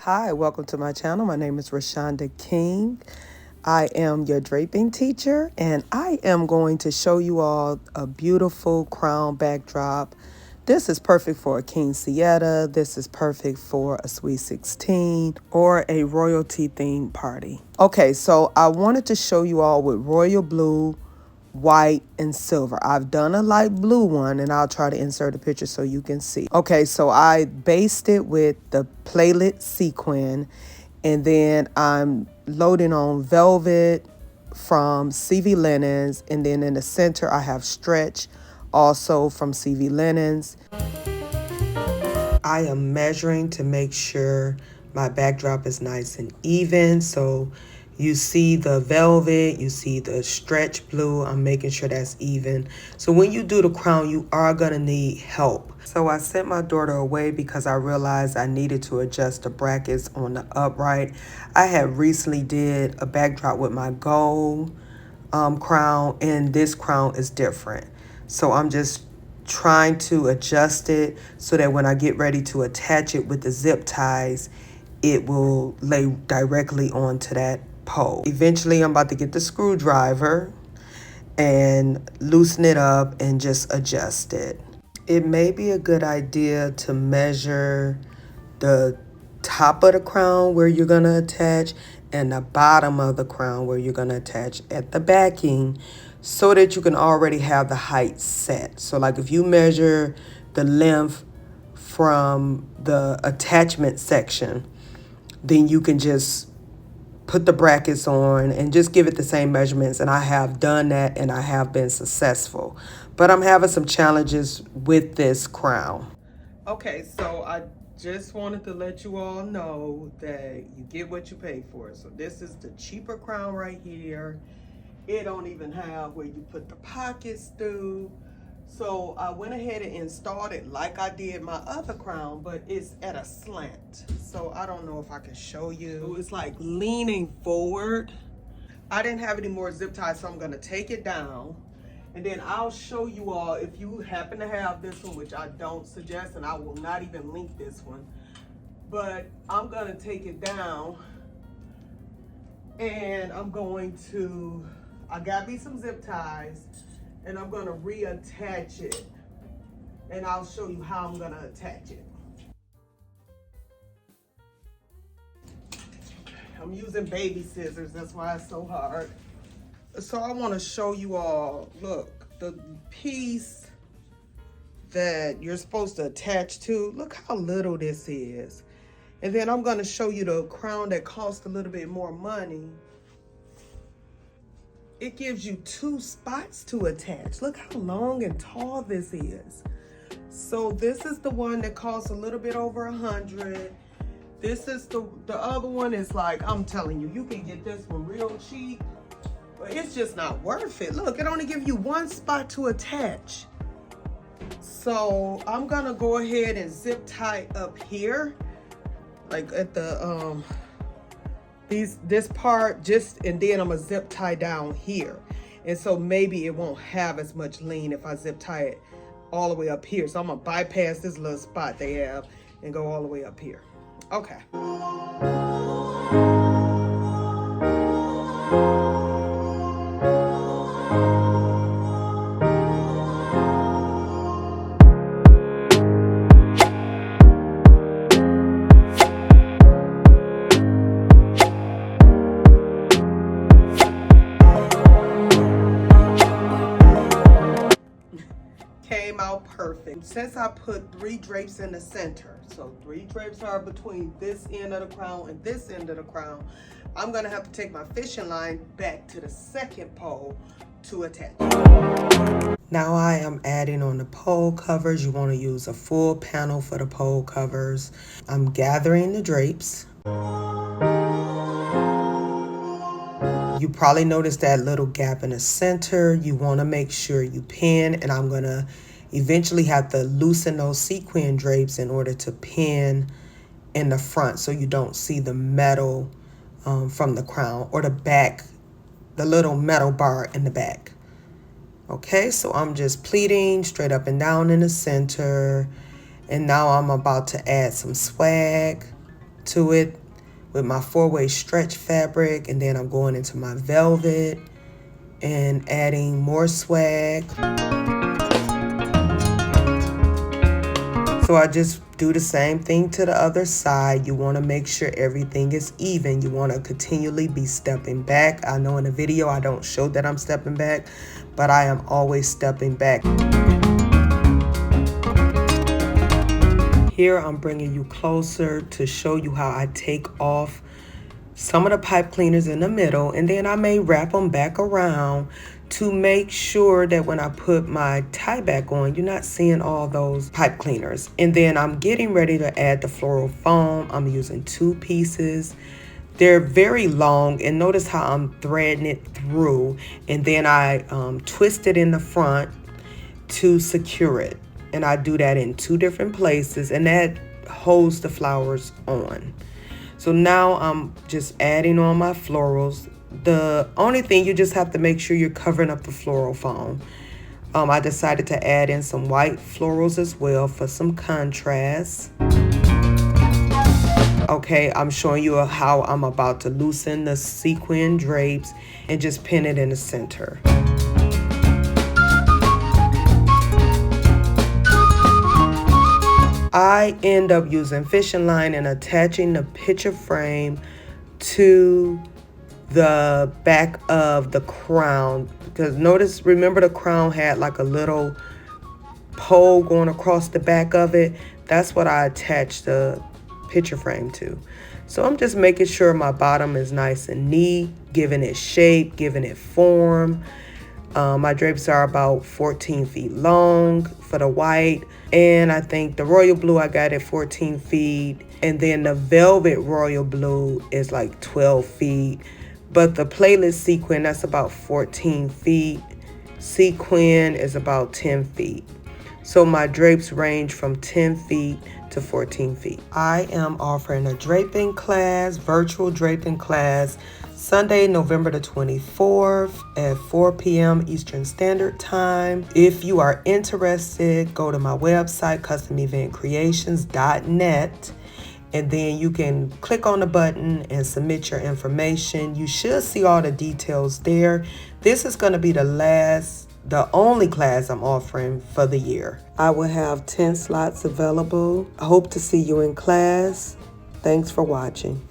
Hi, welcome to my channel. My name is Rashonda King. I am your draping teacher, and I am going to show you all a beautiful crown backdrop. This is perfect for a quinceañera. This is perfect for a sweet 16 or a royalty themed party. Okay, so I wanted to show you all with royal blue, white, and silver. I've done a light blue one, and I'll try to insert a picture so you can see. Okay, so I based it with the playlet sequin, and then I'm loading on velvet from CV Linens, and then in the center I have stretch also from CV Linens. I am measuring to make sure my backdrop is nice and even. So you see the velvet, you see the stretch blue. I'm making sure that's even. So when you do the crown, you are gonna need help. So I sent my daughter away because I realized I needed to adjust the brackets on the upright. I had recently did a backdrop with my gold crown, and this crown is different. So I'm just trying to adjust it so that when I get ready to attach it with the zip ties, it will lay directly onto that pole. Eventually, I'm about to get the screwdriver and loosen it up and just adjust it. It may be a good idea to measure the top of the crown where you're going to attach and the bottom of the crown where you're going to attach at the backing, so that you can already have the height set. So like if you measure the length from the attachment section, then you can just put the brackets on and just give it the same measurements. And I have done that, and I have been successful. But I'm having some challenges with this crown. Okay, so I just wanted to let you all know that you get what you pay for. So this is the cheaper crown right here. It don't even have where you put the pockets through. So I went ahead and installed it like I did my other crown, but it's at a slant. So I don't know if I can show you. So it's like leaning forward. I didn't have any more zip ties, so I'm gonna take it down. And then I'll show you all, if you happen to have this one, which I don't suggest, and I will not even link this one, but I'm gonna take it down, and I got me some zip ties, and I'm gonna reattach it, and I'll show you how I'm gonna attach it. I'm using baby scissors, that's why it's so hard. So I wanna show you all, look, the piece that you're supposed to attach to, look how little this is. And then I'm gonna show you the crown that costs a little bit more money. It gives you 2 spots to attach. Look how long and tall this is. So this is the one that costs a little bit over 100. This is the other one is like, I'm telling you, you can get this one real cheap, but it's just not worth it. Look, it only gives you 1 spot to attach. So I'm gonna go ahead and zip tie up here, like at the this part, just, and then I'm gonna zip tie down here. And so maybe it won't have as much lean if I zip tie it all the way up here. So I'm gonna bypass this little spot they have and go all the way up here. Okay. Came out perfect. Since I put 3 drapes in the center, so 3 drapes are between this end of the crown and this end of the crown, I'm gonna have to take my fishing line back to the second pole to attach. Now I am adding on the pole covers. You want to use a full panel for the pole covers. I'm gathering the drapes. You probably noticed that little gap in the center. You want to make sure you pin, and I'm going to eventually have to loosen those sequin drapes in order to pin in the front so you don't see the metal from the crown, or the back, the little metal bar in the back. Okay, so I'm just pleating straight up and down in the center, and now I'm about to add some swag to it with my 4-way stretch fabric, and then I'm going into my velvet and adding more swag. So I just do the same thing to the other side. You want to make sure everything is even. You want to continually be stepping back. I know in the video I don't show that I'm stepping back, but I am always stepping back. Here I'm bringing you closer to show you how I take off some of the pipe cleaners in the middle, and then I may wrap them back around to make sure that when I put my tie back on, you're not seeing all those pipe cleaners. And then I'm getting ready to add the floral foam. I'm using 2 pieces. They're very long, and notice how I'm threading it through, and then I twist it in the front to secure it. And I do that in 2 different places, and that holds the flowers on. So now I'm just adding on my florals. The only thing, you just have to make sure you're covering up the floral foam. I decided to add in some white florals as well for some contrast. Okay, I'm showing you how I'm about to loosen the sequin drapes and just pin it in the center. I end up using fishing line and attaching the picture frame to the back of the crown, because remember the crown had like a little pole going across the back of it. That's what I attached the picture frame to. So I'm just making sure my bottom is nice and neat, giving it shape, giving it form. My drapes are about 14 feet long for the white, and I think the royal blue I got at 14 feet, and then the velvet royal blue is like 12 feet. But the playlist sequin, that's about 14 feet. Sequin is about 10 feet. So my drapes range from 10 feet to 14 feet. I am offering a draping class, virtual draping class, Sunday, November the 24th at 4 p.m. Eastern Standard Time. If you are interested, go to my website, customeventcreations.net. And then you can click on the button and submit your information. You should see all the details there. This is going to be the only class I'm offering for the year. I will have 10 slots available. I hope to see you in class. Thanks for watching.